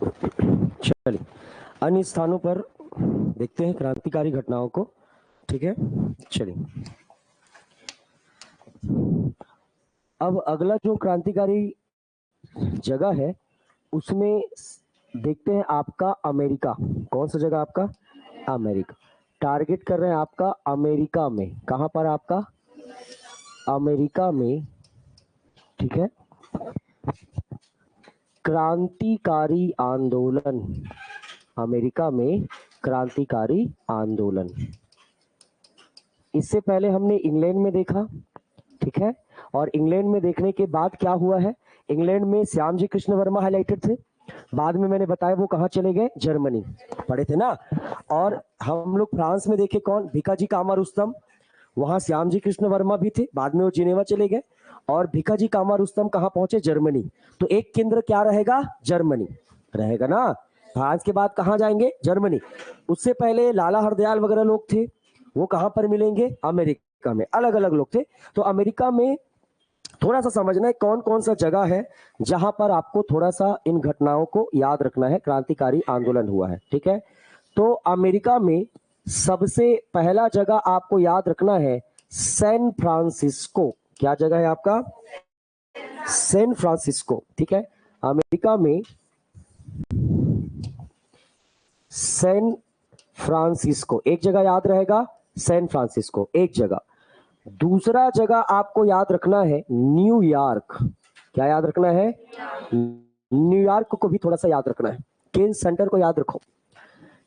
चलिए अन्य स्थानों पर देखते हैं क्रांतिकारी घटनाओं को। ठीक है, चलिए अब अगला जो क्रांतिकारी जगह है उसमें देखते हैं आपका अमेरिका। कौन सा जगह आपका? अमेरिका। टारगेट कर रहे हैं आपका अमेरिका में। कहां पर? आपका अमेरिका में। ठीक है, क्रांतिकारी आंदोलन। अमेरिका में क्रांतिकारी आंदोलन। इससे पहले हमने इंग्लैंड में देखा। ठीक है, और इंग्लैंड में देखने के बाद क्या हुआ है, इंग्लैंड में श्याम जी कृष्ण वर्मा हाईलाइटेड थे। बाद में मैंने बताया वो कहाँ चले गए, जर्मनी पढ़े थे ना। और हम लोग फ्रांस में देखे कौन, भिकाजी कामा रुस्तम, वहां श्याम जी कृष्ण वर्मा भी थे। बाद में वो जिनेवा चले गए और भिकाजी कामा रुस्तम कहाँ पहुंचे, जर्मनी। तो एक केंद्र क्या रहेगा, जर्मनी रहेगा ना। फ्रांस के बाद कहाँ जाएंगे, जर्मनी। उससे पहले लाला हरदयाल वगैरह लोग थे, वो कहां पर मिलेंगे, अमेरिका में। अलग अलग लोग थे। तो अमेरिका में थोड़ा सा समझना है कौन कौन सा जगह है जहां पर आपको थोड़ा सा इन घटनाओं को याद रखना है। क्रांतिकारी आंदोलन हुआ है, ठीक है। तो अमेरिका में सबसे पहला जगह आपको याद रखना है सैन फ्रांसिस्को। क्या जगह है आपका, सैन फ्रांसिस्को। ठीक है, अमेरिका में सैन फ्रांसिस्को एक जगह याद रहेगा, सैन फ्रांसिस्को एक जगह। दूसरा जगह आपको याद रखना है न्यूयॉर्क। क्या याद रखना है, न्यूयॉर्क को भी थोड़ा सा याद रखना है, केन सेंटर को याद रखो।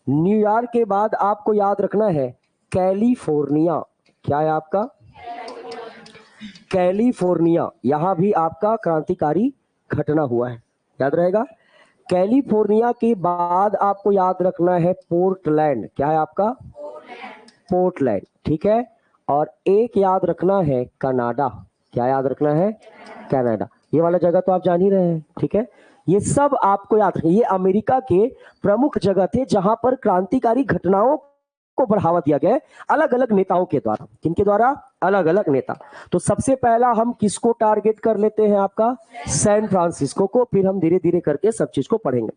न्यूयॉर्क के बाद आपको याद रखना है कैलिफोर्निया। क्या है आपका, कैलिफोर्निया। यहां भी आपका क्रांतिकारी घटना हुआ है, याद रहेगा। कैलिफोर्निया के बाद आपको याद रखना है पोर्टलैंड। क्या है आपका, पोर्टलैंड। ठीक है, और एक याद रखना है कनाडा। क्या याद रखना है, कनाडा। ये वाला जगह तो आप जान ही रहे हैं। ठीक है, ये सब आपको याद रखना। ये अमेरिका के प्रमुख जगह थे जहां पर क्रांतिकारी घटनाओं को बढ़ावा दिया गया अलग अलग नेताओं के द्वारा। किनके द्वारा, अलग अलग नेता। तो सबसे पहला हम किसको टारगेट कर लेते हैं, आपका सैन फ्रांसिस्को को। फिर हम धीरे धीरे करके सब चीज को पढ़ेंगे।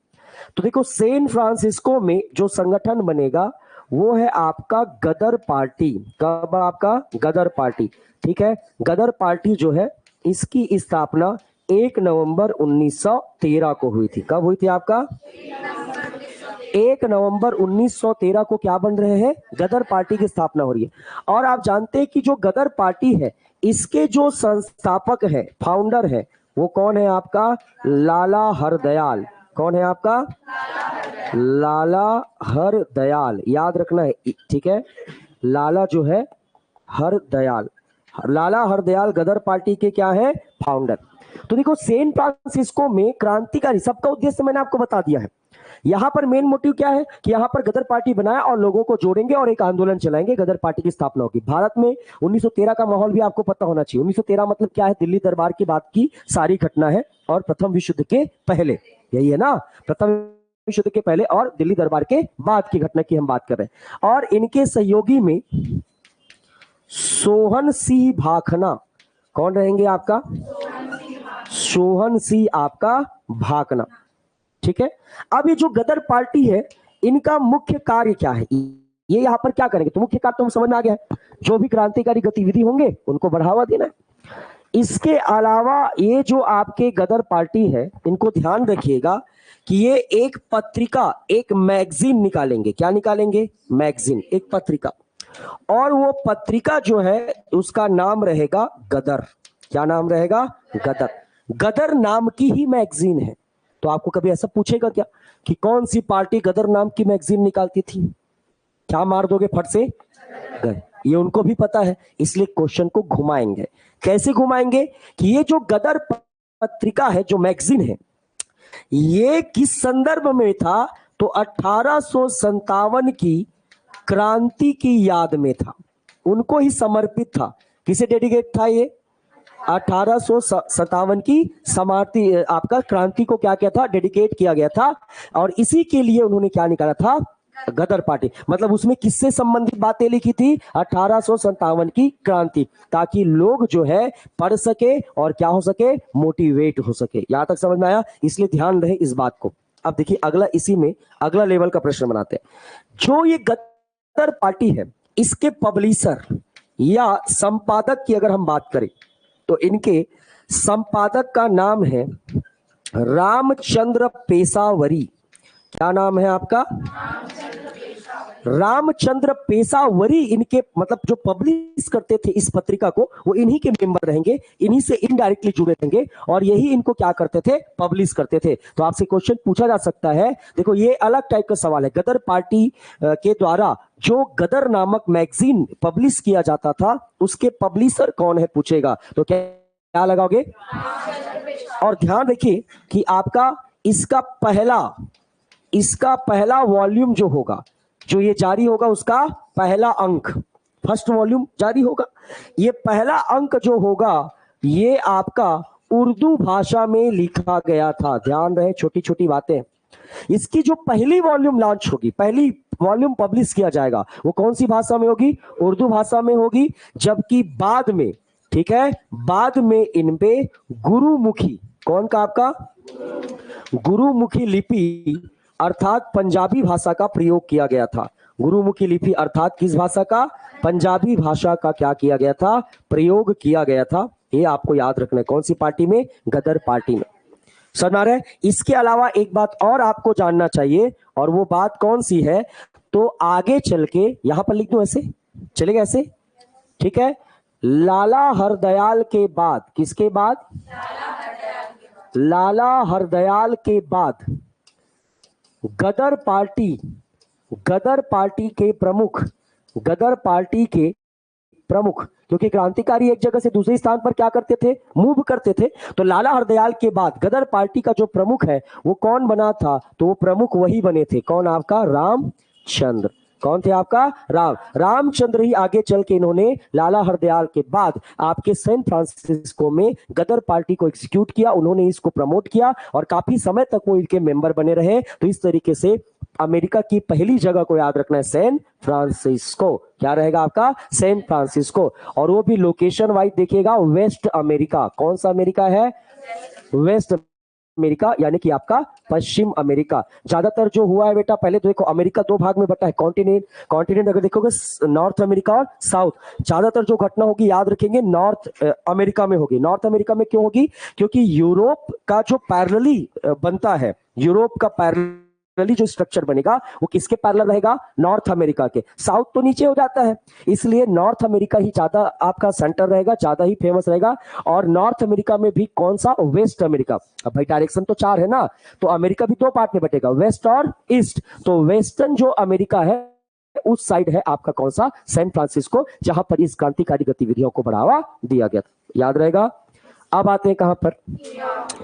तो देखो सैन फ्रांसिस्को में जो संगठन बनेगा वो है आपका गदर पार्टी। कब, आपका गदर पार्टी। ठीक है, गदर पार्टी जो है इसकी स्थापना 1 नवंबर 1913 को हुई थी। कब हुई थी आपका, 1 नवंबर 1913 को क्या बन रहे हैं, गदर पार्टी की स्थापना हो रही है। और आप जानते हैं कि जो गदर पार्टी है इसके जो संस्थापक है, फाउंडर है, वो कौन है आपका, लाला हरदयाल। कौन है आपका, लाला हरदयाल। याद रखना है, ठीक है। लाला जो है हरदयाल, लाला हरदयाल गदर पार्टी के क्या है, फाउंडर। तो देखो सैन फ्रांसिस्को में क्रांतिकारी, सबका उद्देश्य मैंने आपको बता दिया है। यहां पर मेन मोटिव क्या है कि यहां पर गदर पार्टी बनाया और लोगों को जोड़ेंगे और एक आंदोलन चलाएंगे, गदर पार्टी की स्थापना होगी। भारत में 1913 का माहौल भी आपको पता होना चाहिए। 1913 मतलब क्या है, दिल्ली दरबार की बात की सारी घटना है और प्रथम विश्व युद्ध के पहले, यही है ना। प्रथम विश्व युद्ध के पहले और दिल्ली दरबार के बाद की घटना की हम बात कर रहे हैं। और इनके सहयोगी में सोहन सिंह भाखना। कौन रहेंगे आपका, सोहन सिंह आपका भाखना। ठीक है, अब ये जो गदर पार्टी है इनका मुख्य कार्य क्या है, ये यहां पर क्या करेंगे, तो मुख्य कार्य तो समझ में आ गया है, जो भी क्रांतिकारी गतिविधि होंगे उनको बढ़ावा देना है। इसके अलावा ये जो आपके गदर पार्टी है इनको ध्यान रखिएगा कि ये एक पत्रिका, एक मैगजीन निकालेंगे। क्या निकालेंगे, मैगजीन, एक पत्रिका। और वो पत्रिका जो है उसका नाम रहेगा गदर। क्या नाम रहेगा, गदर। गदर नाम की ही मैगजीन है। तो आपको कभी ऐसा पूछेगा क्या कि कौन सी पार्टी गदर नाम की मैगजीन निकालती थी, क्या मार दोगे फट से, गए। ये उनको भी पता है, इसलिए क्वेश्चन को घुमाएंगे। कैसे घुमाएंगे कि ये जो गदर पत्रिका है, जो मैगजीन है, ये किस संदर्भ में था, तो 1857 की क्रांति की याद में था, उनको ही समर्पित था। किसे डेडिकेट था ये, 1857 की समाप्ति, आपका क्रांति को क्या किया था, डेडिकेट किया गया था। और इसी के लिए उन्होंने क्या निकाला था, गदर पार्टी। मतलब उसमें किससे संबंधित बातें लिखी थी, 1857 की क्रांति, ताकि लोग जो है पढ़ सके और क्या हो सके, मोटिवेट हो सके। यहां तक समझ में आया, इसलिए ध्यान रहे इस बात को। अब देखिए अगला, इसी में अगला लेवल का प्रश्न बनाते हैं। जो ये गदर पार्टी है, इसके पब्लिशर या संपादक की अगर हम बात करें तो इनके संपादक का नाम है रामचंद्र पेशावरी। क्या नाम है आपका? रामचंद्र पेशावरी इनके मतलब जो पब्लिश करते थे इस पत्रिका को, वो इन्हीं के मेंबर रहेंगे, इन्हीं से इनडायरेक्टली जुड़े रहेंगे और यही इनको क्या करते थे? पब्लिश करते थे। तो आपसे क्वेश्चन पूछा जा सकता है, देखो ये अलग टाइप का सवाल है। गदर पार्टी के द्वारा जो गदर नामक मैगजीन पब्लिश किया जाता था, उसके पब्लिशर कौन है पूछेगा, तो क्या लगाओगे? और ध्यान रखिए कि आपका इसका पहला वॉल्यूम जो होगा, जो ये जारी होगा, उसका पहला अंक, फर्स्ट वॉल्यूम जारी होगा। ये पहला अंक जो होगा, ये आपका उर्दू भाषा में लिखा गया था। ध्यान रहे, छोटी छोटी बातें। इसकी जो पहली वॉल्यूम लॉन्च होगी, पहली वॉल्यूम पब्लिश किया जाएगा, वो कौन सी भाषा में होगी? उर्दू भाषा में होगी। जबकि बाद में, ठीक है, बाद में इन पे गुरुमुखी, कौन का? आपका गुरुमुखी लिपि अर्थात पंजाबी भाषा का प्रयोग किया गया था। गुरुमुखी लिपि अर्थात किस भाषा का? पंजाबी भाषा का क्या किया गया था? प्रयोग किया गया था। ये आपको याद रखना है। कौन सी पार्टी में? गदर पार्टी में। समझ आ रहा है? इसके अलावा एक बात और आपको जानना चाहिए, और वो बात कौन सी है? तो आगे चल के यहां पर लिख दूं, ऐसे चलेगा? ऐसे ठीक है। लाला हरदयाल के बाद, किसके बाद? लाला हरदयाल के बाद गदर पार्टी के प्रमुख, क्योंकि क्रांतिकारी एक जगह से दूसरे स्थान पर क्या करते थे? मूव करते थे। तो लाला हरदयाल के बाद गदर पार्टी का जो प्रमुख है, वो कौन बना था? तो वो प्रमुख वही बने थे। कौन? आपका रामचंद्र। कौन थे आपका? रामचंद्र ही आगे चल के इन्होंने लाला हरदयाल के बाद आपके सैन फ्रांसिस्को में गदर पार्टी को एग्जीक्यूट किया। उन्होंने इसको प्रमोट किया और काफी समय तक वो इनके मेंबर बने रहे। तो इस तरीके से अमेरिका की पहली जगह को याद रखना है, सैन फ्रांसिस्को। क्या रहेगा आपका? San Francisco. और वो भी लोकेशन वाइज देखिएगा, वेस्ट अमेरिका। कौन सा अमेरिका है? वेस्ट अमेरिका, यानी कि आपका पश्चिम अमेरिका। ज्यादातर जो हुआ है बेटा, पहले तो देखो अमेरिका दो भाग में बटा है, कॉन्टिनेंट अगर देखोगे नॉर्थ अमेरिका और साउथ। ज्यादातर जो घटना होगी याद रखेंगे नॉर्थ अमेरिका में होगी। नॉर्थ अमेरिका में क्यों होगी? क्योंकि यूरोप का जो पैरेलली बनता है, यूरोप का पैरेलली जो स्ट्रक्चर बनेगा वो किसके पैरेलल रहेगा? नॉर्थ अमेरिका के। साउथ तो नीचे हो जाता है, इसलिए नॉर्थ अमेरिका ही ज्यादा आपका सेंटर रहेगा, ज्यादा ही फेमस रहेगा। और नॉर्थ अमेरिका में भी कौन सा? West America. अब भाई डायरेक्शन तो 4 है ना, तो अमेरिका भी 2 पार्ट में बटेगा, वेस्ट और ईस्ट। तो वेस्टर्न जो अमेरिका है उस साइड है आपका कौन सा? सैन फ्रांसिस्को, जहां पर इस क्रांतिकारी गतिविधियों को बढ़ावा दिया गया था। याद रहेगा। अब आते हैं कहां पर?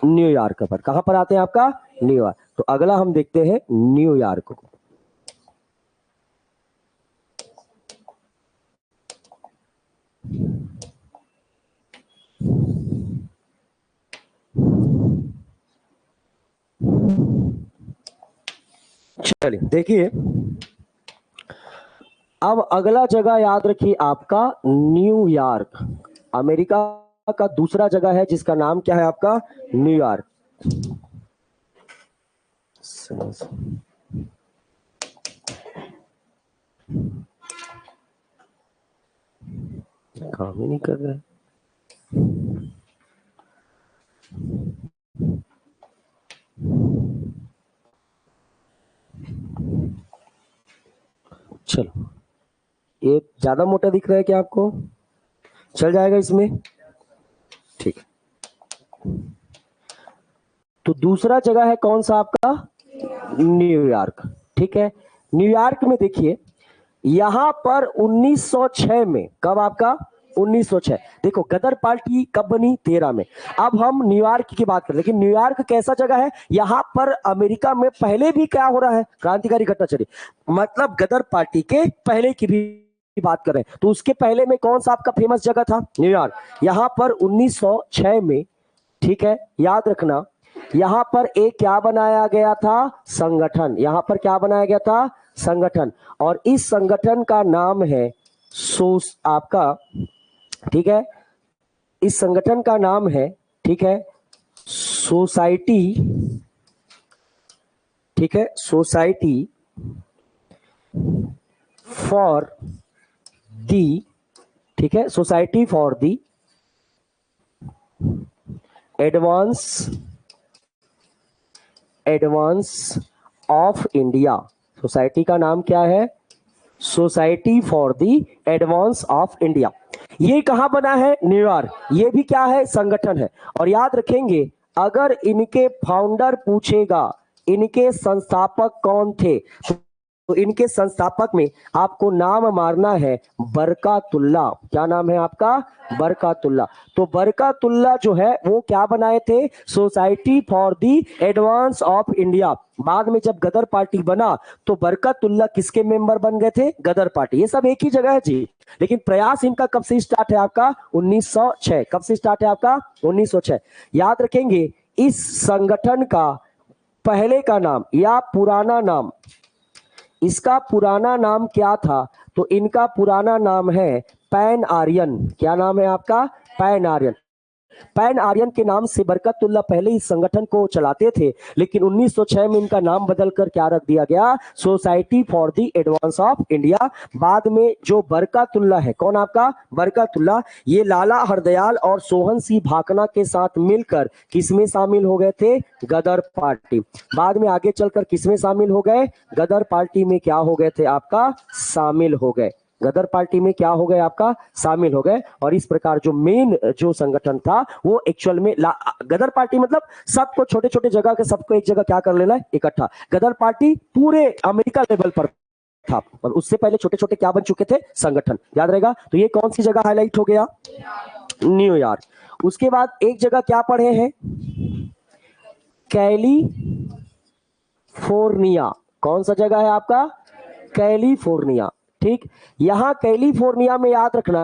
न्यूयॉर्क पर। कहां पर आते हैं आपका? न्यूयॉर्क। तो अगला हम देखते हैं न्यूयॉर्क को। चलिए देखिए, अब अगला जगह याद रखिए आपका न्यूयॉर्क। अमेरिका का दूसरा जगह है जिसका नाम क्या है आपका? न्यूयॉर्क। काम ही नहीं कर रहा है। चलो, ये ज्यादा मोटा दिख रहा है क्या आपको? चल जाएगा इसमें? ठीक है। तो दूसरा जगह है कौन सा आपका? न्यूयॉर्क। ठीक है। न्यूयॉर्क में देखिए, यहां पर 1906 में, कब आपका? 1906। देखो गदर पार्टी कब बनी? 13 में। अब हम न्यूयॉर्क की बात करें, लेकिन न्यूयॉर्क कैसा जगह है? यहां पर अमेरिका में पहले भी क्या हो रहा है? क्रांतिकारी घटना चली, मतलब गदर पार्टी के पहले की भी बात करें तो उसके पहले में कौन सा आपका फेमस जगह था? न्यूयॉर्क। यहां पर 1906 में, ठीक है, याद रखना, यहां पर एक क्या बनाया गया था? संगठन। यहां पर क्या बनाया गया था? संगठन। और इस संगठन का नाम है आपका, ठीक है, इस संगठन का नाम है, ठीक है, सोसाइटी ठीक है, सोसाइटी फॉर दी, ठीक है, society for the advance of India. Society का नाम क्या है? Society for the advance of India. ये कहां बना है? न्यूयॉर्क। ये भी क्या है? संगठन है। और याद रखेंगे, अगर इनके फाउंडर पूछेगा, इनके संस्थापक कौन थे, तो इनके संस्थापक में आपको नाम मारना है बरकातुल्ला। क्या नाम है आपका? बरकातुल्ला। तो बरकातुल्ला जो है वो क्या बनाए थे? Society for the advance of India. बाद में जब गदर पार्टी बना तो बरकातुल्ला किसके मेंबर बन गए थे? गदर पार्टी। ये सब एक ही जगह है जी, लेकिन प्रयास इनका कब से स्टार्ट है आपका? 1906। कब से स्टार्ट है आपका? 1906। याद रखेंगे, इस संगठन का पहले का नाम या पुराना नाम, इसका पुराना नाम क्या था? तो इनका पुराना नाम है पैन आर्यन। क्या नाम है आपका? पैन आर्यन। पैन आर्यन के नाम से बरकतुल्ला पहले इस संगठन को चलाते थे, लेकिन 1906 में इनका नाम बदलकर क्या रख दिया गया? Society for the advance of India. बाद में जो बरकतुल्ला है, कौन आपका? बरकतुल्ला, ये लाला हरदयाल और सोहन सिंह भाकना के साथ मिलकर किसमें शामिल हो गए थे? गदर पार्टी। बाद में आगे चलकर किसमें शामिल हो गए? गदर पार्टी में क्या हो गए थे आपका? शामिल हो गए। गदर पार्टी में क्या हो गए आपका? शामिल हो गए। और इस प्रकार जो मेन जो संगठन था वो एक्चुअल में गदर पार्टी मतलब सबको, छोटे छोटे जगह के सबको एक जगह क्या कर लेना है? इकट्ठा। गदर पार्टी पूरे अमेरिका लेवल पर था, और उससे पहले छोटे छोटे क्या बन चुके थे? संगठन। याद रहेगा। तो ये कौन सी जगह हाईलाइट हो गया? न्यूयॉर्क। उसके बाद एक जगह क्या पढ़े हैं? कैलिफोर्निया। कौन सा जगह है आपका? कैलिफोर्निया। ठीक, यहां कैलिफोर्निया में याद रखना,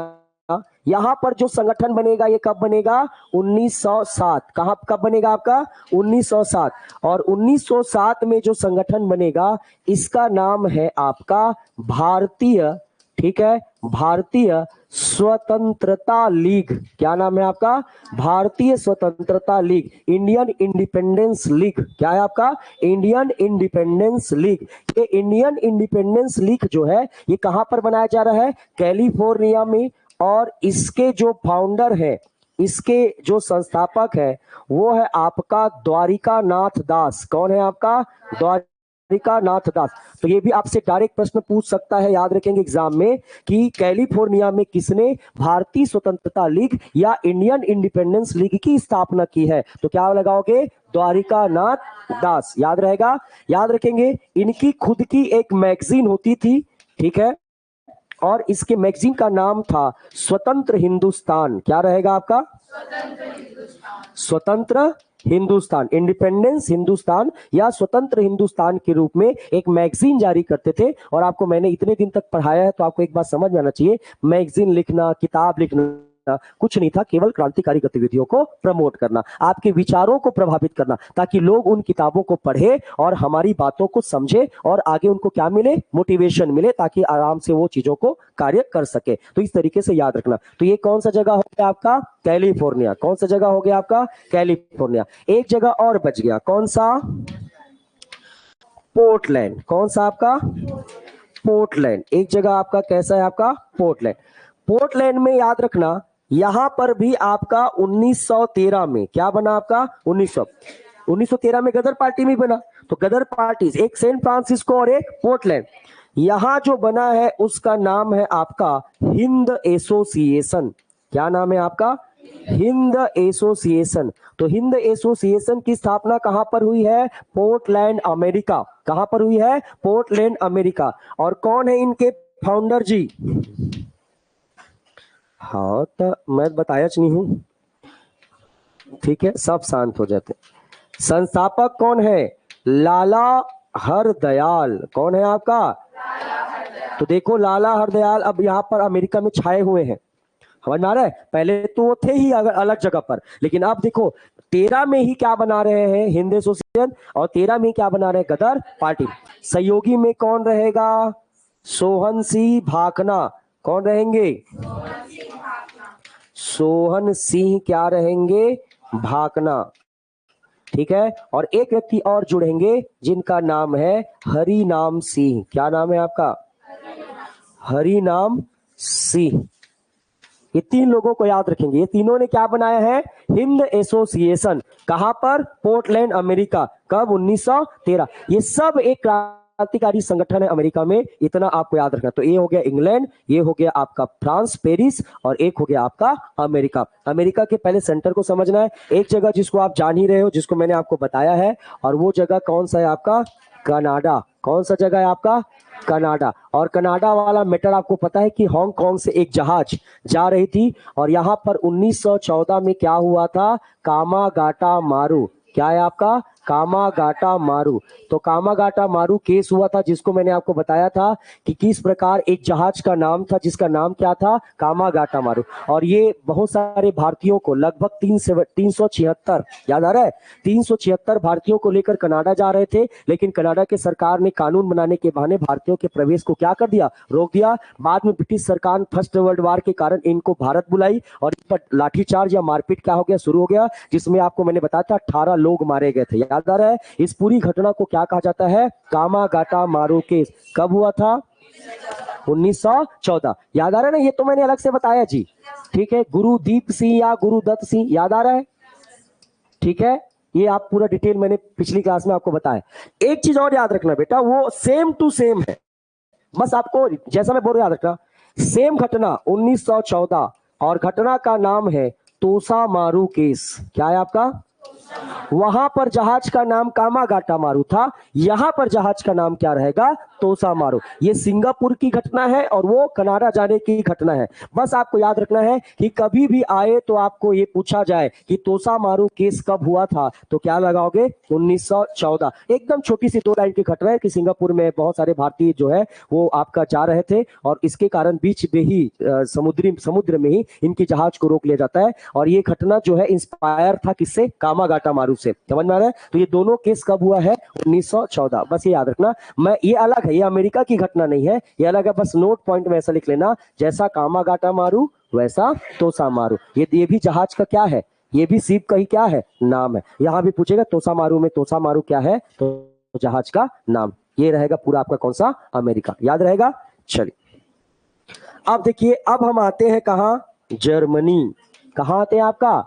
यहां पर जो संगठन बनेगा ये कब बनेगा? 1907। कब बनेगा आपका? 1907। और 1907 में जो संगठन बनेगा इसका नाम है आपका भारतीय, ठीक है, भारतीय स्वतंत्रता लीग। क्या नाम है आपका? भारतीय स्वतंत्रता लीग, इंडियन इंडिपेंडेंस लीग। क्या है आपका? Indian independence league. ये इंडियन इंडिपेंडेंस लीग जो है ये कहां पर बनाया जा रहा है? कैलिफोर्निया में। और इसके जो फाउंडर है, इसके जो संस्थापक है वो है आपका द्वारिका नाथ दास। कौन है आपका? द्वारिका नाथ दास। तो ये भी आपसे डायरेक्ट प्रश्न पूछ सकता है, याद रखेंगे एग्जाम में, कि कैलिफोर्निया में किसने भारतीय स्वतंत्रता लीग या इंडियन इंडिपेंडेंस लीग की स्थापना की है? तो क्या लगाओगे? द्वारिका नाथ दास। याद रहेगा। याद रखेंगे, इनकी खुद की एक मैगजीन होती थी, ठीक है, और इसके मैगजीन का नाम था स्वतंत्र हिंदुस्तान। क्या रहेगा आपका? स्वतंत्र हिंदुस्तान, इंडिपेंडेंस हिंदुस्तान या स्वतंत्र हिंदुस्तान के रूप में एक मैगजीन जारी करते थे। और आपको मैंने इतने दिन तक पढ़ाया है तो आपको एक बात समझ में आना चाहिए, मैगजीन लिखना, किताब लिखना कुछ नहीं था, केवल क्रांतिकारी गतिविधियों को प्रमोट करना, आपके विचारों को प्रभावित करना, ताकि लोग उन किताबों को पढ़े और हमारी बातों को समझे और आगे उनको क्या मिले? मोटिवेशन मिले, ताकि आराम से वो चीजों को कार्य कर सके। तो इस तरीके से याद रखना। तो ये कौन सा जगह हो गया आपका? कैलिफोर्निया। कौन सा जगह हो गया आपका? कैलिफोर्निया। एक जगह और बच गया, कौन सा? पोर्टलैंड। कौन सा आपका? पोर्टलैंड। एक जगह आपका कैसा है आपका? पोर्टलैंड। पोर्टलैंड में याद रखना, यहां पर भी आपका 1913 में क्या बना आपका? 1913 में गदर पार्टी में बना। तो गदर पार्टी, एक सैन फ्रांसिस्को और एक पोर्टलैंड। यहां जो बना है उसका नाम है आपका हिंद एसोसिएशन। क्या नाम है आपका? हिंद एसोसिएशन। तो हिंद एसोसिएशन की स्थापना कहां पर हुई है? Portland, America. कहां पर हुई है? Portland, America. और कौन है इनके फाउंडर जी? हाँ, तो मैं बताया नहीं हूं, ठीक है, सब शांत हो जाते। संस्थापक कौन है? लाला हरदयाल। कौन है आपका? तो देखो, लाला हरदयाल अब यहाँ पर अमेरिका में छाए हुए हैं, समझ में आ रहा है? पहले तो वो थे ही अलग जगह पर, लेकिन अब देखो 13 में ही क्या बना रहे हैं? हिंद एसोसिएशन। और 13 में क्या बना रहे हैं? गदर पार्टी। सहयोगी में कौन रहेगा? सोहन सिंह भाकना। कौन रहेंगे? सोहन सिंह क्या रहेंगे? भाकना। ठीक है। और एक व्यक्ति और जुड़ेंगे जिनका नाम है हरि नाम सिंह। क्या नाम है आपका? हरि नाम सिंह। ये 3 लोगों को याद रखेंगे। ये तीनों ने क्या बनाया है? हिंद एसोसिएशन। कहां पर? Portland, America. कब? 1913। ये सब एक क्रांतिकारी संगठन है अमेरिका में, इतना आपको याद रखना। तो ये हो गया इंग्लैंड, ये हो गया आपका फ्रांस पेरिस, और एक हो गया आपका अमेरिका। अमेरिका के पहले सेंटर को समझना है। एक जगह जिसको आप जान ही रहे हो, जिसको मैंने आपको बताया है, और वो जगह कौन सा है आपका? कनाडा। कौन सा जगह है आपका? कनाडा। और कनाडा वाला मैटर आपको पता है कि हांगकांग से एक जहाज जा रही थी, और यहां पर 1914 में क्या हुआ था? कामागाटा मारू। क्या है आपका? कामागाटा मारू। तो कामागाटा मारू केस हुआ था, जिसको मैंने आपको बताया था कि किस प्रकार एक जहाज का नाम था जिसका नाम क्या था? कामागाटा मारू। और ये बहुत सारे भारतीयों को, लगभग 376, याद आ रहा है? 376 भारतीयों को लेकर कनाडा जा रहे थे, लेकिन कनाडा के सरकार ने कानून बनाने के बहाने भारतीयों के प्रवेश को क्या कर दिया? रोक दिया। बाद में ब्रिटिश सरकार फर्स्ट वर्ल्ड वार के कारण इनको भारत बुलाई, और इन पर लाठीचार्ज या मारपीट क्या हो गया? शुरू हो गया, जिसमें आपको मैंने बताया था 18 लोग मारे गए थे। याद आ रहा है? इस पूरी घटना को क्या कहा जाता है? कामागाटा मारू केस। कब हुआ था? 1914। याद आ रहा है ना? ये तो मैंने अलग से बताया जी। ठीक है। गुरुदीप सिंह या गुरुदत्त सिंह, याद आ रहा है? ठीक है। ये आप पूरा डिटेल मैंने पिछली क्लास में आपको बताया। एक चीज और याद रखना बेटा, वो सेम टू सेम है, बस आपको जैसा मैं बोल रहा हूं याद रखना। सेम घटना 1914, और घटना का नाम है तोसा मारू केस। क्या है आपका? वहां पर जहाज का नाम कामागाटा मारू था, यहां पर जहाज का नाम क्या रहेगा? तोसा मारू। ये सिंगापुर की घटना है और वो कनाडा जाने की घटना है। बस आपको याद रखना है कि कभी भी आए तो आपको ये पूछा जाए कि तोसा मारू केस कब हुआ था, तो क्या लगाओगे? 1914। एकदम छोटी सी 2 लाइन की घटना है कि सिंगापुर में बहुत सारे भारतीय जो है वो आपका जा रहे थे, और इसके कारण बीच में ही समुद्र में ही इनकी जहाज को रोक लिया जाता है। और ये घटना जो है इंस्पायर था किससे? कामागाटा मारू से। समझ में आ रहा है? तो ये दोनों केस कब हुआ है? 1914। बस ये याद रखना। मैं ये अलग है, ये अमेरिका की घटना नहीं है, ये अलग है। बस नोट पॉइंट में ऐसा लिख लेना, जैसा कामागाटा मारू वैसा तोसा मारू। ये भी जहाज का क्या है? ये भी शिप का ही क्या है? नाम है। यहां भी पूछेगा तोसा मारू में तोसा मारू क्या है, तो जहाज का नाम। ये रहेगा पूरा आपका कौन सा? अमेरिका। याद रहेगा? चलिए अब देखिए, अब हम आते हैं कहां? जर्मनी। कहां आते हैं आपका?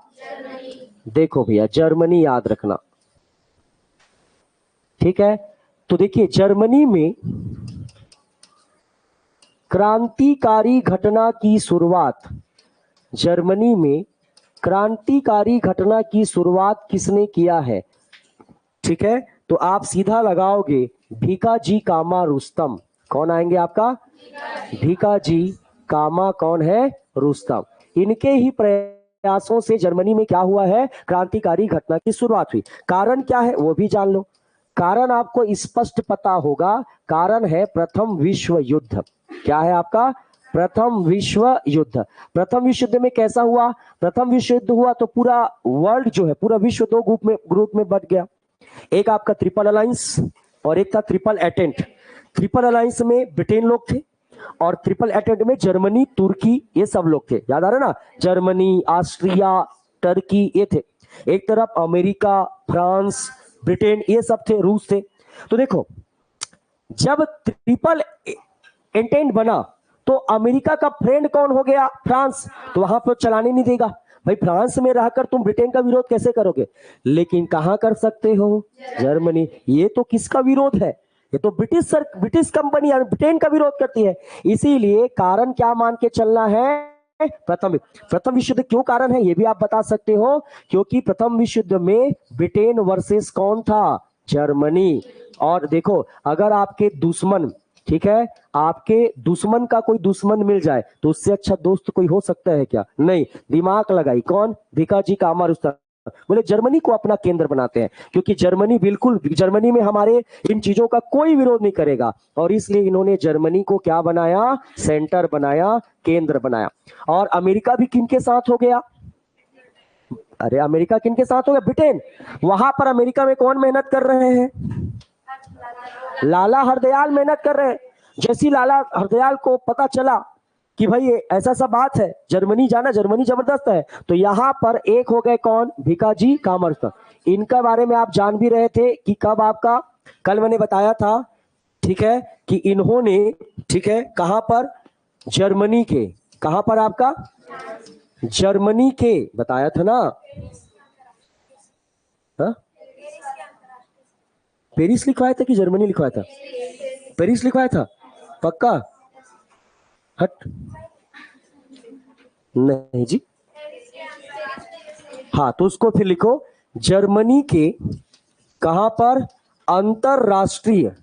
देखो भैया, जर्मनी याद रखना। ठीक है। तो देखिए, जर्मनी में क्रांतिकारी घटना की शुरुआत, जर्मनी में क्रांतिकारी घटना की शुरुआत किसने किया है? ठीक है। तो आप सीधा लगाओगे भीकाजी कामा रुस्तम। कौन आएंगे आपका? भीकाजी कामा कौन है? रुस्तम। इनके ही प्रयासों से जर्मनी में क्या हुआ है? क्रांतिकारी घटना की शुरुआत हुई। कारण क्या है वो भी जान लो। कारण आपको स्पष्ट पता होगा। कारण है प्रथम विश्व युद्ध। क्या है आपका? प्रथम विश्व युद्ध। प्रथम विश्व युद्ध में कैसा हुआ? प्रथम विश्व युद्ध हुआ तो पूरा वर्ल्ड जो है, पूरा विश्व 2 ग्रुप में बट गया। एक आपका ट्रिपल अलायंस और एक था ट्रिपल एटेंट। ट्रिपल अलायंस में ब्रिटेन लोग थे, और ट्रिपल एटेंट में जर्मनी, तुर्की, ये सब लोग थे। याद आ रहा है ना? जर्मनी, ऑस्ट्रिया, टर्की, ये थे। एक तरफ अमेरिका, फ्रांस, ब्रिटेन, ये सब थे, रूस थे। तो देखो, जब ट्रिपल एंटेंट बना तो अमेरिका का फ्रेंड कौन हो गया? फ्रांस। तो वहां पर चलाने नहीं देगा भाई, फ्रांस में रहकर तुम ब्रिटेन का विरोध कैसे करोगे? लेकिन कहां कर सकते हो? जर्मनी। ये तो किसका विरोध है? ये तो ब्रिटिश कंपनी ब्रिटेन का विरोध करती है। इसीलिए कारण क्या मान के चलना है? प्रथम विश्व युद्ध क्यों कारण है ये भी आप बता सकते हो, क्योंकि प्रथम विश्व युद्ध में ब्रिटेन वर्सेस कौन था? जर्मनी। और देखो, अगर आपके दुश्मन, ठीक है, आपके दुश्मन का कोई दुश्मन मिल जाए तो उससे अच्छा दोस्त कोई हो सकता है क्या? नहीं। दिमाग लगाई कौन? भिकाजी कामा रुस्तम। बोले जर्मनी को अपना केंद्र बनाते हैं, क्योंकि जर्मनी बिल्कुल, जर्मनी में हमारे इन चीजों का कोई विरोध नहीं करेगा, और इसलिए इन्होंने जर्मनी को क्या बनाया? सेंटर बनाया, केंद्र बनाया। और अमेरिका भी किनके साथ हो गया? अरे अमेरिका किनके साथ हो गया? ब्रिटेन। वहां पर अमेरिका में कौन मेहनत कर रहे हैं? लाला हरदयाल मेहनत कर रहे हैं। जैसी लाला हरदयाल को पता चला कि भाई ऐसा सा बात है, जर्मनी जाना, जर्मनी जबरदस्त है। तो यहां पर एक हो गए कौन, भिकाजी कामर्स। इनका बारे में आप जान भी रहे थे कि कब आपका, कल मैंने बताया था, ठीक है, कि इन्होंने, ठीक है, कहां पर, जर्मनी के, कहां पर आपका, जर्मनी के, बताया था ना। हा? पेरिस लिखवाया था कि जर्मनी लिखवाया था? पेरिस लिखवाया था, पक्का? हट, नहीं जी। हाँ, तो उसको फिर लिखो, जर्मनी के कहां पर, अंतरराष्ट्रीय,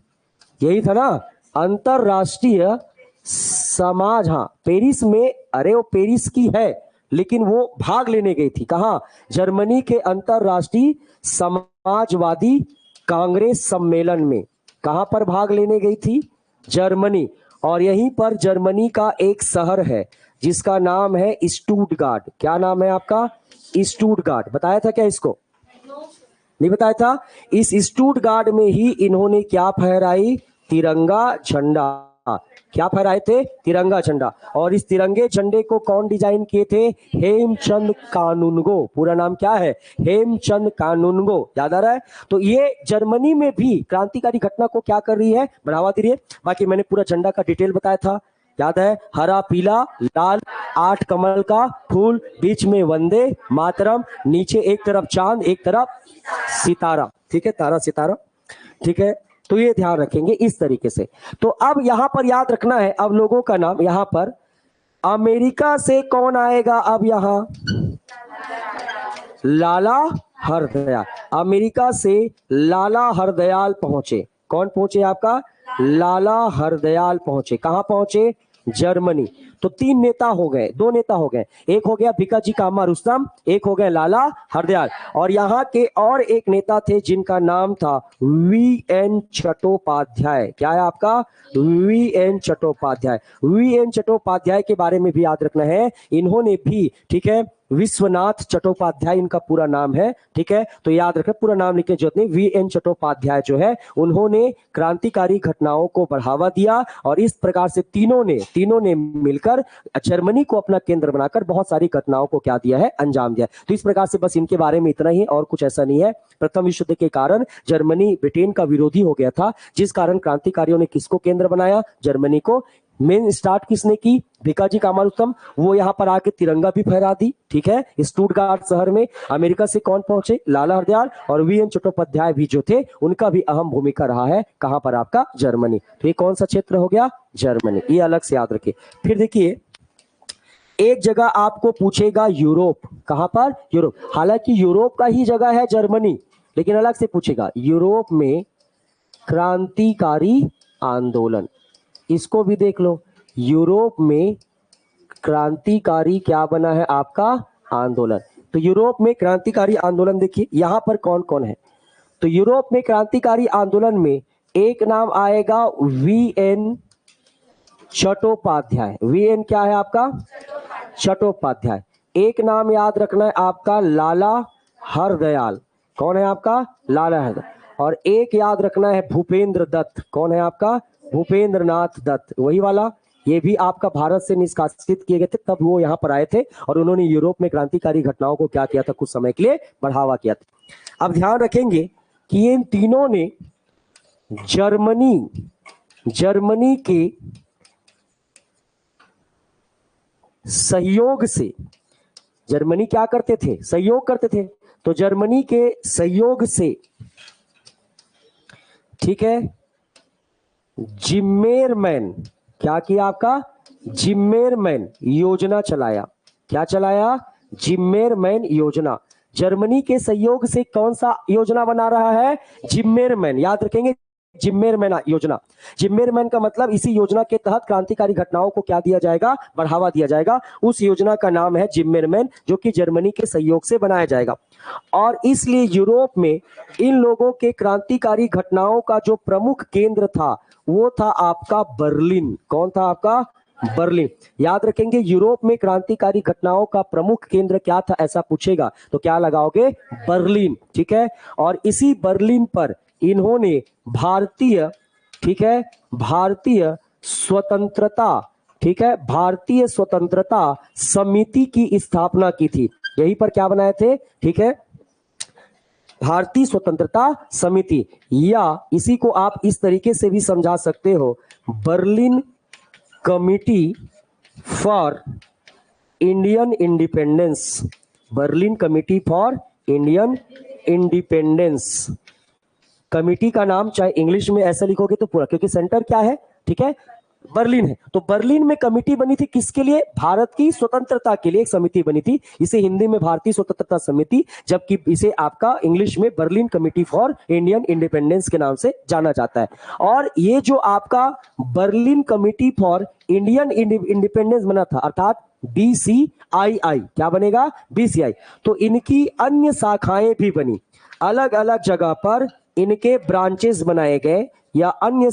यही था ना, अंतरराष्ट्रीय समाज। हाँ, पेरिस में, अरे वो पेरिस की है, लेकिन वो भाग लेने गई थी कहां, जर्मनी के अंतरराष्ट्रीय समाजवादी कांग्रेस सम्मेलन में। कहां पर भाग लेने गई थी, जर्मनी। और यहीं पर जर्मनी का एक शहर है जिसका नाम है स्टूटगार्ट। क्या नाम है आपका, स्टूटगार्ट। बताया था क्या इसको, नहीं बताया था? इस स्टूटगार्ट में ही इन्होंने क्या फहराई, तिरंगा झंडा। क्या फहराए थे, तिरंगा झंडा। और इस तिरंगे झंडे को कौन डिजाइन किए थे, हेमचंद कानूनगो। पूरा नाम क्या है, हेमचंद कानूनगो। याद आ रहा है? तो ये जर्मनी में भी क्रांतिकारी घटना को क्या कर रही है, बढ़ावा दे रही है। बाकी मैंने पूरा झंडा का डिटेल बताया था, याद है, हरा पीला लाल, 8 कमल का फूल, बीच में वंदे मातरम, नीचे एक तरफ चांद एक तरफ सितारा, ठीक है, तारा सितारा, ठीक है। तो ये ध्यान रखेंगे इस तरीके से। तो अब यहां पर याद रखना है, अब लोगों का नाम, यहां पर अमेरिका से कौन आएगा, अब यहां लाला हरदयाल। अमेरिका से लाला हरदयाल पहुंचे। कौन पहुंचे आपका, लाला हरदयाल पहुंचे। कहां पहुंचे, जर्मनी। तो 3 नेता हो गए, 2 नेता हो गए, एक हो गया भिकाजी कामा रुस्तम, एक हो गया लाला हरदयाल। और यहाँ के और एक नेता थे जिनका नाम था वी.एन. चट्टोपाध्याय। क्या है आपका, वी.एन. चट्टोपाध्याय। वी.एन. चट्टोपाध्याय के बारे में भी याद रखना है, इन्होंने भी, ठीक है, विश्वनाथ चट्टोपाध्याय इनका पूरा नाम है, ठीक है। तो याद रखें, पूरा नाम लिखने की जरूरत नहीं। वी.एन. चट्टोपाध्याय जो है, उन्होंने क्रांतिकारी घटनाओं को बढ़ावा दिया और इस प्रकार से तीनों ने मिलकर जर्मनी को अपना केंद्र बनाकर बहुत सारी घटनाओं को क्या दिया है, अंजाम दिया। तो इस प्रकार से बस इनके बारे में इतना ही, और कुछ ऐसा नहीं है। प्रथम विश्व युद्ध के कारण जर्मनी ब्रिटेन का विरोधी हो गया था, जिस कारण क्रांतिकारियों ने किसको केंद्र बनाया, जर्मनी को। मेन स्टार्ट किसने की, भिकाजी कामारुतम। वो यहां पर आके तिरंगा भी फहरा दी, ठीक है, स्टूटगार्ट शहर में। अमेरिका से कौन पहुंचे, लाला हरदयाल। और वी.एन. चट्टोपाध्याय भी जो थे, उनका भी अहम भूमिका रहा है, कहां पर आपका, जर्मनी। तो ये कौन सा क्षेत्र हो गया, जर्मनी। ये अलग से याद रखिए। फिर देखिए, एक जगह आपको पूछेगा यूरोप। कहां पर, यूरोप। हालांकि यूरोप का ही जगह है जर्मनी, लेकिन अलग से पूछेगा, यूरोप में क्रांतिकारी आंदोलन। इसको भी देख लो, यूरोप में क्रांतिकारी क्या बना है आपका, आंदोलन। तो यूरोप में क्रांतिकारी आंदोलन, देखिए यहां पर कौन कौन है। तो यूरोप में क्रांतिकारी आंदोलन में एक नाम आएगा वी.एन. चट्टोपाध्याय। वी.एन. क्या है आपका, चट्टोपाध्याय। एक नाम याद रखना है आपका, लाला हरदयाल। कौन है आपका, लाला हरदयाल। और एक याद रखना है भूपेंद्र दत्त। कौन है आपका, भूपेंद्र नाथ दत्त, वही वाला। ये भी आपका भारत से निष्कासित किए गए थे, तब वो यहाँ पर आए थे और उन्होंने यूरोप में क्रांतिकारी घटनाओं को क्या किया था, कुछ समय के लिए बढ़ावा किया था। अब ध्यान रखेंगे कि ये इन तीनों ने जर्मनी के सहयोग से, जर्मनी क्या करते थे, सहयोग करते थे। तो जर्मनी के सहयोग से, ठीक है, जिम्मेरमैन, क्या किया आपका, जिम्मेरमैन योजना चलाया। क्या चलाया, जिम्मेरमैन योजना। जर्मनी के सहयोग से कौन सा योजना बना रहा है, जिम्मेरमैन। याद रखेंगे, जिम्मेरमैन योजना। जिम्मेरमैन का मतलब, इसी योजना के तहत क्रांतिकारी घटनाओं को क्या दिया जाएगा, बढ़ावा दिया जाएगा। उस योजना का नाम है जिम्मेरमैन, जो कि जर्मनी के सहयोग से बनाया जाएगा। और इसलिए यूरोप में इन लोगों के क्रांतिकारी घटनाओं का जो प्रमुख केंद्र था, वो था आपका बर्लिन। कौन था आपका, बर्लिन। याद रखेंगे, यूरोप में क्रांतिकारी घटनाओं का प्रमुख केंद्र क्या था, ऐसा पूछेगा तो क्या लगाओगे, बर्लिन, ठीक है। और इसी बर्लिन पर इन्होंने भारतीय, ठीक है, भारतीय स्वतंत्रता, ठीक है, भारतीय स्वतंत्रता समिति की स्थापना की थी। यहीं पर क्या बनाए थे, ठीक है, भारतीय स्वतंत्रता समिति, या इसी को आप इस तरीके से भी समझा सकते हो, Berlin committee for Indian independence, Berlin committee for Indian independence. Committee का नाम चाहे इंग्लिश में ऐसा लिखोगे तो पूरा, क्योंकि सेंटर क्या है, ठीक है, बर्लिन है, तो बर्लिन में कमिटी बनी थी किसके लिए, भारत की स्वतंत्रता के लिए एक समिति बनी थी। इसे हिंदी में भारतीय स्वतंत्रता समिति, जबकि इसे आपका इंग्लिश में Berlin committee for Indian independence के नाम से जाना जाता है। और ये जो आपका Berlin committee for Indian independence बना था, अर्थात BCII, क्या बनेगा, BCI, तो इनकी अन्य शाखाएं भी बनी, अलग अलग जगह पर इनके ब्रांचेस बनाए गए, या अन्य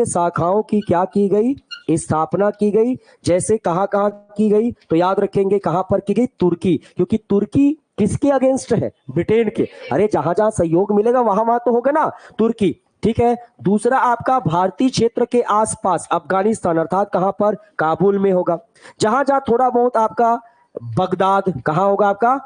शाखाओं की क्या की गई, स्थापना की गई। जैसे कहां कहां की गई, तो याद रखेंगे कहां पर की गई, तुर्की, क्योंकि तुर्की किसके अगेंस्ट है, ब्रिटेन के। अरे जहां जहां सहयोग मिलेगा वहां वहां तो होगा ना, तुर्की, ठीक है। दूसरा आपका भारतीय क्षेत्र के आसपास अफगानिस्तान, अर्थात कहां पर, काबुल में होगा। जहां जहां थोड़ा बहुत आपका बगदाद, कहां होगा आपका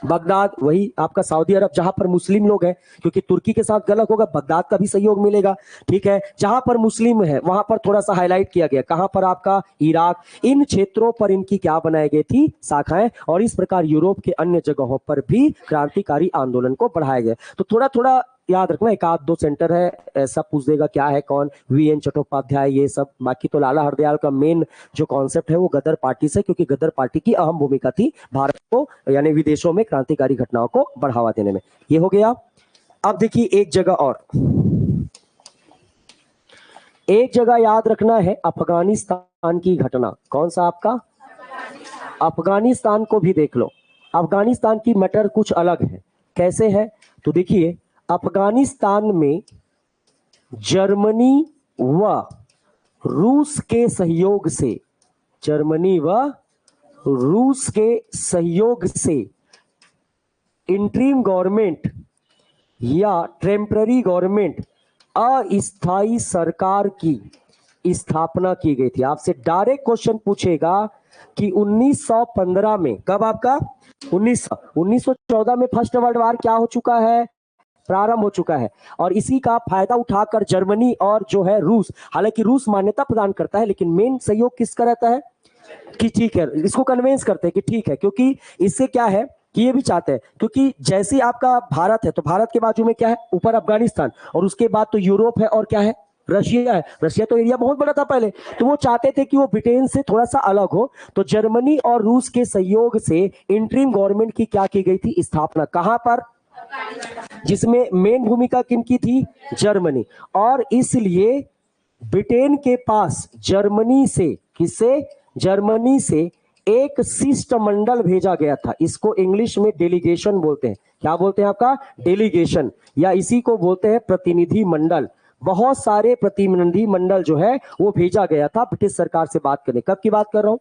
बगदाद, वही आपका सऊदी अरब, जहां पर मुस्लिम लोग हैं, क्योंकि तुर्की के साथ गलत होगा, बगदाद का भी सहयोग मिलेगा, ठीक है। जहां पर मुस्लिम है वहां पर थोड़ा सा हाईलाइट किया गया, कहां पर आपका इराक, इन क्षेत्रों पर इनकी क्या बनाई गई थी, शाखाएं। और इस प्रकार यूरोप के अन्य जगहों पर भी क्रांतिकारी आंदोलन को बढ़ाया गया। तो थोड़ा थोड़ा याद रखना, एक आध दो सेंटर है ऐसा पूछ देगा क्या है कौन, VN चट्टोपाध्याय, ये सब। बाकी तो लाला हरदयाल का मेन जो कॉन्सेप्ट है वो गदर पार्टी से, क्योंकि गदर पार्टी की अहम भूमिका थी भारत को यानी विदेशों में क्रांतिकारी घटनाओं को बढ़ावा देने में। ये हो गया। अब देखिए एक जगह याद रखना है, अफगानिस्तान की घटना। कौन सा आपका, अफगानिस्तान को भी देख लो। अफगानिस्तान की मैटर कुछ अलग है। कैसे है, तो देखिए अफगानिस्तान में जर्मनी व रूस के सहयोग से, जर्मनी व रूस के सहयोग से इंटरिम गवर्नमेंट या टेम्पररी गवर्नमेंट, अस्थायी सरकार की स्थापना की गई थी। आपसे डायरेक्ट क्वेश्चन पूछेगा कि 1915 में, कब आपका 1914 में फर्स्ट वर्ल्ड वार क्या हो चुका है, प्रारंभ हो चुका है। और इसी का फायदा उठाकर जर्मनी और जो है रूस, हालांकि रूस मान्यता प्रदान करता है लेकिन मेन सहयोग किसका रहता है, कि ठीक है, इसको कन्वेंस करते हैं कि ठीक है, क्योंकि इससे क्या है कि ये भी चाहते हैं, क्योंकि जैसे आपका भारत है तो भारत के बाजू में क्या है, ऊपर अफगानिस्तान, और उसके बाद तो यूरोप है और क्या है, रशिया है। रशिया तो एरिया बहुत बड़ा था पहले, तो वो चाहते थे कि वो ब्रिटेन से थोड़ा सा अलग हो। तो जर्मनी और रूस के सहयोग से इंटरिम गवर्नमेंट की क्या की गई थी, स्थापना। कहां पर, जिसमें मेन भूमिका किनकी थी, जर्मनी। और इसलिए ब्रिटेन के पास जर्मनी से, किससे, जर्मनी से एक शिष्टमंडल भेजा गया था। इसको इंग्लिश में डेलीगेशन बोलते हैं। क्या बोलते हैं आपका, डेलीगेशन, या इसी को बोलते हैं प्रतिनिधि मंडल। बहुत सारे प्रतिनिधि मंडल जो है वो भेजा गया था ब्रिटिश सरकार से बात करने। कब की बात कर रहा हूं,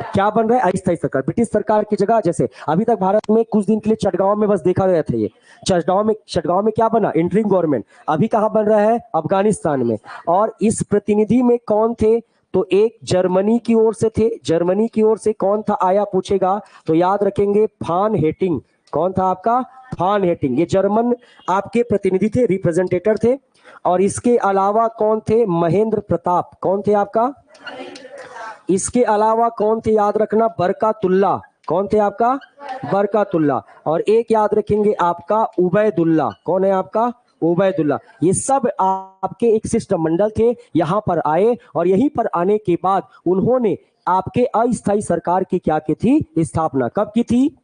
क्या बन रहा है, अस्थायी सरकार। ब्रिटिश सरकार की जगह, जैसे अभी तक भारत में कुछ दिन के लिए चटगांव में बस देखा गया था, ये चटगांव में क्या बना, इंटरिम गवर्नमेंट। अभी कहां बन रहा है, अफगानिस्तान में। और इस प्रतिनिधि में कौन थे, तो एक जर्मनी की ओर से थे। जर्मनी की ओर से कौन था आया पूछेगा तो याद रखेंगे फान हेटिंग। कौन था आपका, फान हेटिंग। ये जर्मन आपके प्रतिनिधि थे, रिप्रेजेंटेटर थे। और इसके अलावा कौन थे, महेंद्र प्रताप। कौन थे आपका, इसके अलावा कौन थे, याद रखना, बरकातुल्ला। कौन थे आपका, बरकातुल्ला। और एक याद रखेंगे आपका उबैदुल्ला। कौन है आपका, उबैदुल्ला। ये सब आपके एक शिष्टमंडल थे, यहां पर आए। और यहीं पर आने के बाद उन्होंने आपके अस्थायी सरकार की क्या की थी, स्थापना। कब की थी,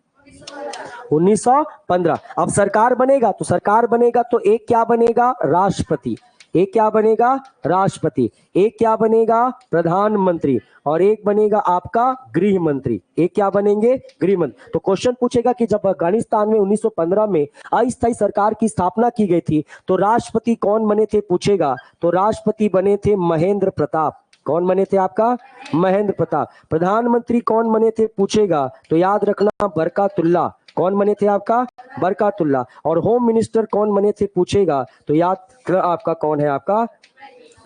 1915। अब सरकार बनेगा तो एक क्या बनेगा, राष्ट्रपति। एक क्या बनेगा, राष्ट्रपति। एक क्या बनेगा, प्रधानमंत्री। और एक बनेगा आपका गृह मंत्री। एक क्या बनेंगे, गृह मंत्री। तो क्वेश्चन पूछेगा कि जब अफगानिस्तान में 1915 में अस्थायी सरकार की स्थापना की गई थी तो राष्ट्रपति कौन बने थे पूछेगा, तो राष्ट्रपति बने थे महेंद्र प्रताप। कौन बने थे आपका, महेंद्र प्रताप। प्रधानमंत्री कौन बने थे पूछेगा तो याद रखना बरकातुल्ला। कौन बने थे आपका, बरकातुल्ला। और होम मिनिस्टर कौन बने थे पूछेगा तो याद आपका कौन है, आपका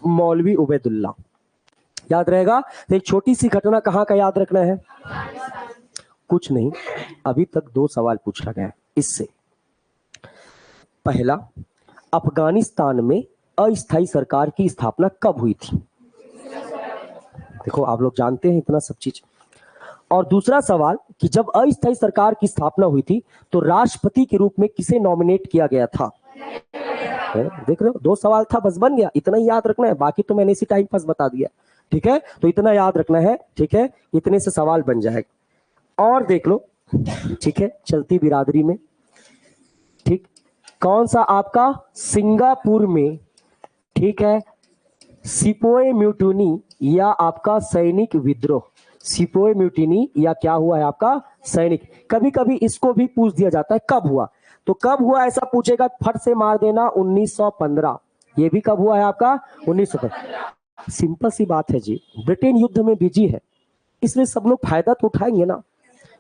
मौलवी उबैदुल्ला। याद रहेगा। तो एक छोटी सी घटना कहाँ का याद रखना है, कुछ नहीं, अभी तक 2 सवाल पूछा गया है इससे। पहला, अफगानिस्तान में अस्थायी सरकार की स्थापना कब हुई थी? देखो आप लोग जानते हैं इतना सब चीज। और दूसरा सवाल कि जब अस्थायी सरकार की स्थापना हुई थी तो राष्ट्रपति के रूप में किसे नॉमिनेट किया गया था? देख रहे हो, 2 सवाल था, बस बन गया, इतना ही याद रखना है, बाकी तो मैंने इसी टाइम पास बता दिया। ठीक है, तो इतना याद रखना है, ठीक है, इतने से सवाल बन जाएगा। और देख लो, ठीक है, चलती बिरादरी में, ठीक, कौन सा आपका सिंगापुर में, ठीक है, सिपोए म्यूटिनी या आपका सैनिक विद्रोह, सिपोए म्यूटिनी या क्या हुआ है आपका सैनिक, कभी कभी इसको भी पूछ दिया जाता है कब हुआ, तो कब हुआ ऐसा पूछेगा फट से मार देना 1915। ये भी कब हुआ है आपका 1915। सिंपल सी बात है जी, ब्रिटेन युद्ध में बिजी है, इसलिए सब लोग फायदा तो उठाएंगे ना,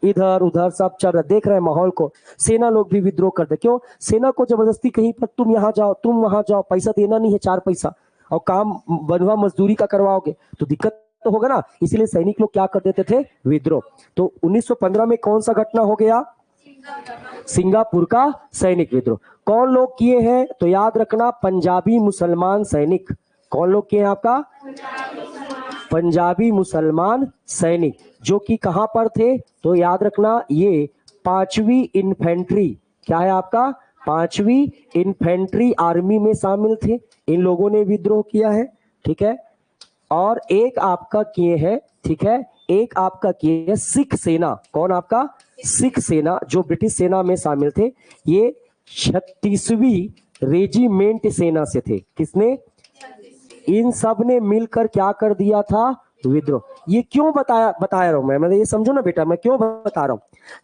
इधर उधर सब चल रहा, देख रहे हैं माहौल को, सेना लोग भी विद्रोह कर दे, क्यों? सेना को जबरदस्ती कहीं पर तुम यहाँ जाओ तुम वहां जाओ, पैसा देना नहीं है 4 पैसा, और काम बनवा मजदूरी का करवाओगे तो दिक्कत तो होगा ना, इसीलिए सैनिक लोग क्या कर देते थे, विद्रोह। तो 1915 में कौन सा घटना हो गया? सिंगापुर का सैनिक विद्रोह। कौन लोग किए हैं? तो याद रखना, पंजाबी मुसलमान सैनिक। कौन लोग किए हैं आपका? पंजाबी मुसलमान सैनिक, जो कि कहां पर थे? तो याद रखना, ये 5वीं इन्फेंट्री, क्या है आपका? 5वीं इन्फेंट्री आर्मी में शामिल थे, इन लोगों ने विद्रोह किया है। ठीक है, और एक आपका किए हैं, ठीक है, एक आपका किए है सिख सेना। कौन आपका? सिख सेना, जो ब्रिटिश सेना में शामिल थे, ये 36वीं रेजिमेंट सेना से थे। किसने? इन सब ने मिलकर क्या कर दिया था? विद्रोह। ये क्यों बताया रहा हूं मैं, मतलब ये समझो ना बेटा, मैं क्यों बता रहा हूं,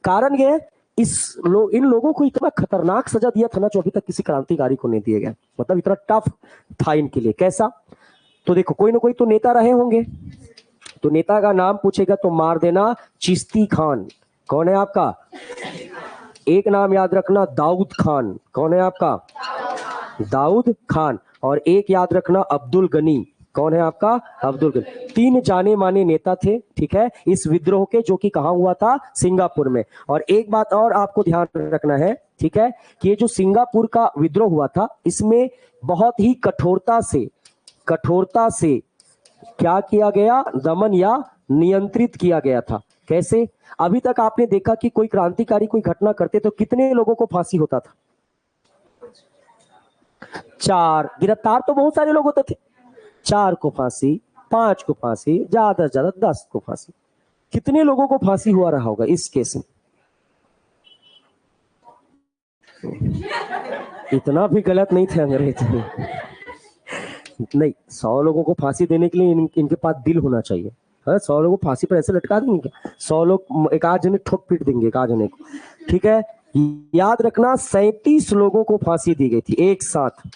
कारण ये इन लोगों को इतना खतरनाक सजा दिया था ना, जो अभी तक किसी क्रांतिकारी को नहीं दिया गया, मतलब इतना टफ था इनके लिए। कैसा? तो देखो, कोई ना कोई तो नेता रहे होंगे, तो नेता का नाम पूछेगा तो मार देना चिश्ती खान। कौन है आपका? एक नाम याद रखना, दाऊद खान। कौन है आपका? दाऊद खान। और एक याद रखना, अब्दुल गनी। कौन है आपका? अब्दुल गनी। 3 जाने माने नेता थे, ठीक है, इस विद्रोह के, जो कि कहां हुआ था? सिंगापुर में। और एक बात और आपको ध्यान रखना है, ठीक है, कि ये जो सिंगापुर का विद्रोह हुआ था, इसमें बहुत ही कठोरता से क्या किया गया? दमन या नियंत्रित किया गया था। कैसे? अभी तक आपने देखा कि कोई क्रांतिकारी कोई घटना करते तो कितने लोगों को फांसी होता था? 4। गिरफ्तार तो बहुत सारे लोग होते थे, 4 को फांसी, 5 को फांसी, ज्यादा से ज्यादा 10 को फांसी। कितने लोगों को फांसी हुआ रहा होगा इस केस में? इतना भी गलत नहीं थे अंग्रेज नहीं, 100 लोगों को फांसी देने के लिए इनके पास दिल होना चाहिए। 100 लोगों को फांसी पर ऐसे लटका देंगे क्या? 100 लोग एक आध जने ठोक पीट देंगे, एक आध जने को। ठीक है, याद रखना, 37 लोगों को फांसी दी गई थी एक साथ।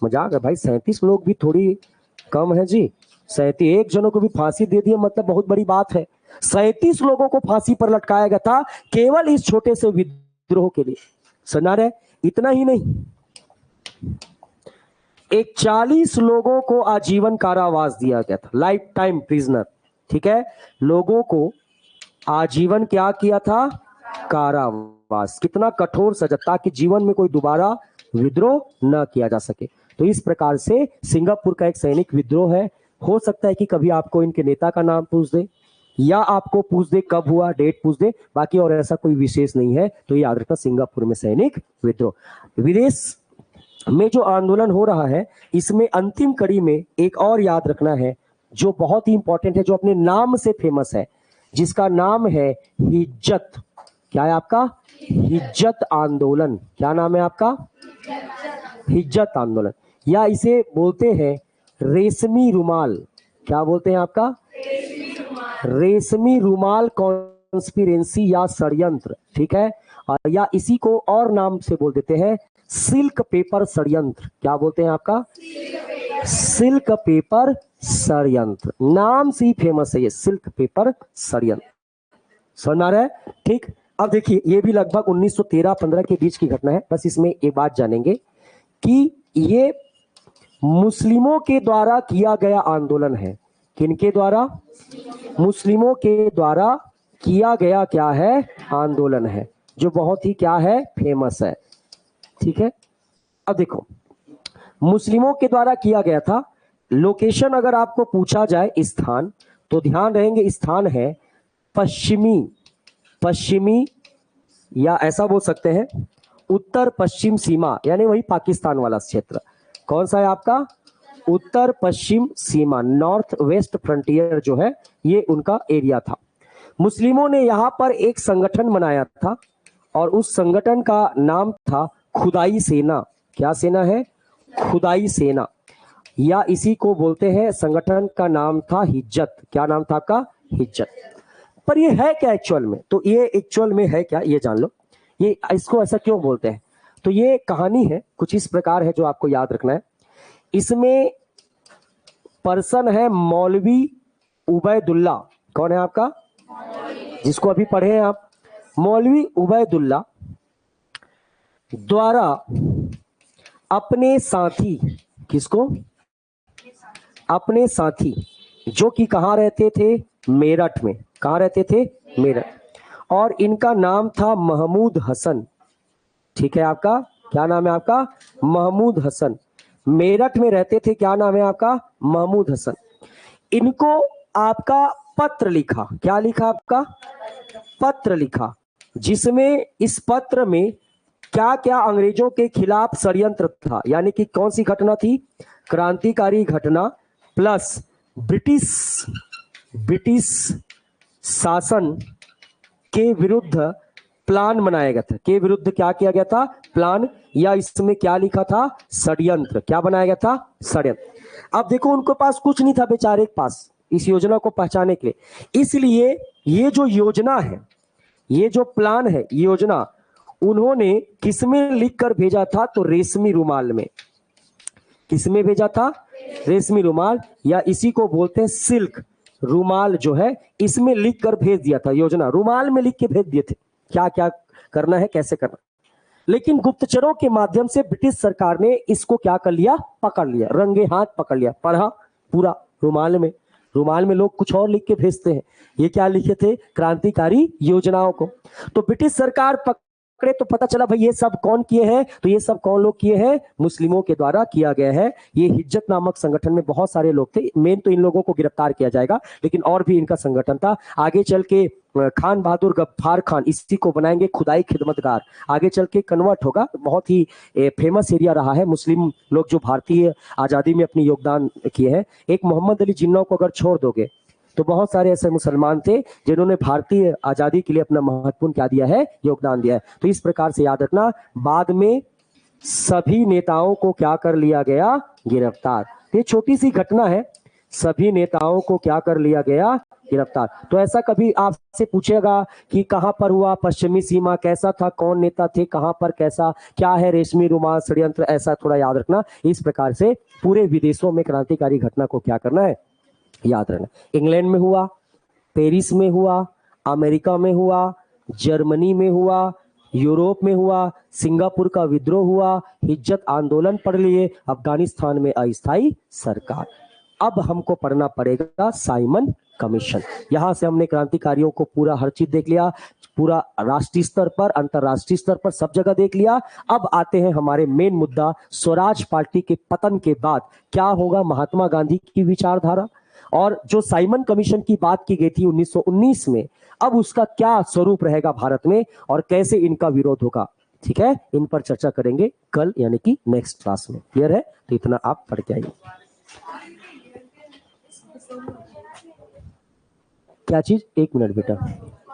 मजाक है भाई, 37 लोग भी थोड़ी कम है जी। 37 एक जनों को भी फांसी दे दी, मतलब बहुत बड़ी बात है। 37 लोगों को फांसी पर लटकाया गया था केवल इस छोटे से विद्रोह के लिए। सुना रहे? इतना ही नहीं, एक 40 लोगों को आजीवन कारावास दिया गया था, लाइफ टाइम प्रिजनर। ठीक है, लोगों को आजीवन क्या किया था? कारावास। कितना कठोर सजा, ताकि जीवन में कोई दोबारा विद्रोह न किया जा सके। तो इस प्रकार से सिंगापुर का एक सैनिक विद्रोह है। हो सकता है कि कभी आपको इनके नेता का नाम पूछ दे, या आपको पूछ दे कब हुआ, डेट पूछ दे, बाकी और ऐसा कोई विशेष नहीं है। तो याद रखना, सिंगापुर में सैनिक विद्रोह। विदेश में जो आंदोलन हो रहा है, इसमें अंतिम कड़ी में एक और याद रखना है, जो बहुत ही इंपॉर्टेंट है, जो अपने नाम से फेमस है, जिसका नाम है हिज्जत। क्या है आपका? हिज्जत आंदोलन। क्या नाम है आपका? हिज्जत आंदोलन, या इसे बोलते हैं रेशमी रुमाल। क्या बोलते हैं आपका? रेशमी रुमाल कॉन्स्पिरेंसी या षड्यंत्र। ठीक है, या इसी को और नाम से बोल देते हैं सिल्क पेपर षड्यंत्र। क्या बोलते हैं आपका? सिल्क पेपर षड्यंत्र, नाम से ही फेमस है ये, सिल्क पेपर षड्यंत्र। समझ आ रहा है? ठीक, अब देखिए, ये भी लगभग 1913-15 के बीच की घटना है। बस इसमें एक बात जानेंगे कि ये मुस्लिमों के द्वारा किया गया आंदोलन है, किनके द्वारा? मुस्लिमों के द्वारा किया गया क्या है? आंदोलन है, जो बहुत ही क्या है? फेमस है। ठीक है, अब देखो मुस्लिमों के द्वारा किया गया था। लोकेशन अगर आपको पूछा जाए स्थान, तो ध्यान रहेंगे स्थान है पश्चिमी या ऐसा बोल सकते हैं उत्तर पश्चिम सीमा, यानी वही पाकिस्तान वाला क्षेत्र। कौन सा है आपका? उत्तर पश्चिम सीमा, नॉर्थ वेस्ट फ्रंटियर जो है ये उनका एरिया था। मुस्लिमों ने यहाँ पर एक संगठन बनाया था और उस संगठन का नाम था खुदाई सेना। क्या सेना है? खुदाई सेना, या इसी को बोलते हैं, संगठन का नाम था हिज्जत। क्या नाम था आपका? हिज्जत। पर ये है क्या एक्चुअल में? तो ये एक्चुअल में है क्या ये जान लो। ये इसको ऐसा क्यों बोलते हैं? तो ये कहानी है कुछ इस प्रकार है जो आपको याद रखना है। इसमें पर्सन है मौलवी उबैदुल्ला। कौन है आपका? जिसको अभी पढ़े हैं आप, मौलवी उबैदुल्ला द्वारा अपने साथी, किसको? अपने साथी, जो कि कहाँ रहते थे? मेरठ में। कहाँ रहते थे? मेरठ। और इनका नाम था महमूद हसन। ठीक है, आपका क्या नाम है? आपका महमूद हसन। मेरठ में रहते थे। क्या नाम है आपका? महमूद हसन। इनको आपका पत्र लिखा। क्या लिखा आपका? पत्र लिखा, जिसमें इस पत्र में क्या क्या अंग्रेजों के खिलाफ षड्यंत्र था, यानी कि कौन सी घटना थी? क्रांतिकारी घटना प्लस ब्रिटिश शासन के विरुद्ध प्लान बनाया गया था। के विरुद्ध क्या किया गया था? प्लान, या इसमें क्या लिखा था? षड्यंत्र। क्या बनाया गया था? षड्यंत्र। अब देखो उनके पास कुछ नहीं था बेचारे के पास इस योजना को पहचाने के लिए, इसलिए ये जो योजना है, ये जो प्लान है, योजना उन्होंने किसमें लिखकर भेजा था? तो रेशमी रुमाल में। किसमें भेजा था? रेशमी रुमाल, या इसी को बोलते हैं सिल्क रुमाल जो है, इसमें लिख कर भेज दिया था। योजना रुमाल में लिख के भेज दिए थे, क्या क्या करना है, कैसे करना। लेकिन गुप्तचरों के माध्यम से ब्रिटिश सरकार ने इसको क्या कर लिया? पकड़ लिया, रंगे हाथ पकड़ लिया। पढ़ा पूरा रुमाल में। रुमाल में लोग कुछ और लिख के भेजते हैं, ये क्या लिखे थे? क्रांतिकारी योजनाओं को। तो ब्रिटिश सरकार पकड़े तो पता चला भाई ये सब कौन किए हैं? तो ये सब कौन लोग किए हैं? मुस्लिमों के द्वारा किया गया है। ये हिज्जत नामक संगठन में बहुत सारे लोग थे। मेन तो इन लोगों को गिरफ्तार किया जाएगा, लेकिन और भी इनका संगठन था। आगे चल के खान बहादुर गफ्फार खान, इसी को बनाएंगे खुदाई खिदमतगार। आगे चल के कन्वर्ट होगा, बहुत ही फेमस एरिया रहा है। मुस्लिम लोग जो भारतीय आजादी में अपनी योगदान किए हैं। एक मोहम्मद अली जिन्ना को अगर छोड़ दोगे तो बहुत सारे ऐसे मुसलमान थे जिन्होंने भारतीय आजादी के लिए अपना महत्वपूर्ण क्या दिया है? योगदान दिया है। तो इस प्रकार से याद रखना, बाद में सभी नेताओं को क्या कर लिया गया? गिरफ्तार। ये छोटी सी घटना है, सभी नेताओं को क्या कर लिया गया? गिरफ्तार। तो ऐसा कभी आपसे पूछेगा कि कहां पर हुआ? पश्चिमी सीमा कैसा था? कौन नेता थे? कहां पर कैसा क्या है? रेशमी रुमाल, षड्यंत्र, ऐसा थोड़ा याद रखना। इस प्रकार से पूरे विदेशों में क्रांतिकारी घटना को क्या करना है? याद रखना। इंग्लैंड में हुआ, पेरिस में हुआ, अमेरिका में हुआ, जर्मनी में हुआ, यूरोप में हुआ, सिंगापुर का विद्रोह हुआ, हिज्जत आंदोलन पढ़ लिए, अफगानिस्तान में अस्थायी सरकार। अब हमको पढ़ना पड़ेगा साइमन कमीशन। यहां से हमने क्रांतिकारियों को पूरा हर चीज देख लिया, पूरा राष्ट्रीय स्तर पर, अंतरराष्ट्रीय स्तर पर सब जगह देख लिया। अब आते हैं हमारे मेन मुद्दा, स्वराज पार्टी के पतन के बाद क्या होगा? महात्मा गांधी की विचारधारा और जो साइमन कमीशन की बात की गई थी 1919 में, अब उसका क्या स्वरूप रहेगा भारत में और कैसे इनका विरोध होगा। ठीक है, इन पर चर्चा करेंगे कल, यानी कि नेक्स्ट क्लास में। क्लियर है? तो इतना आप पढ़ के आइए। क्या चीज? एक मिनट बेटा।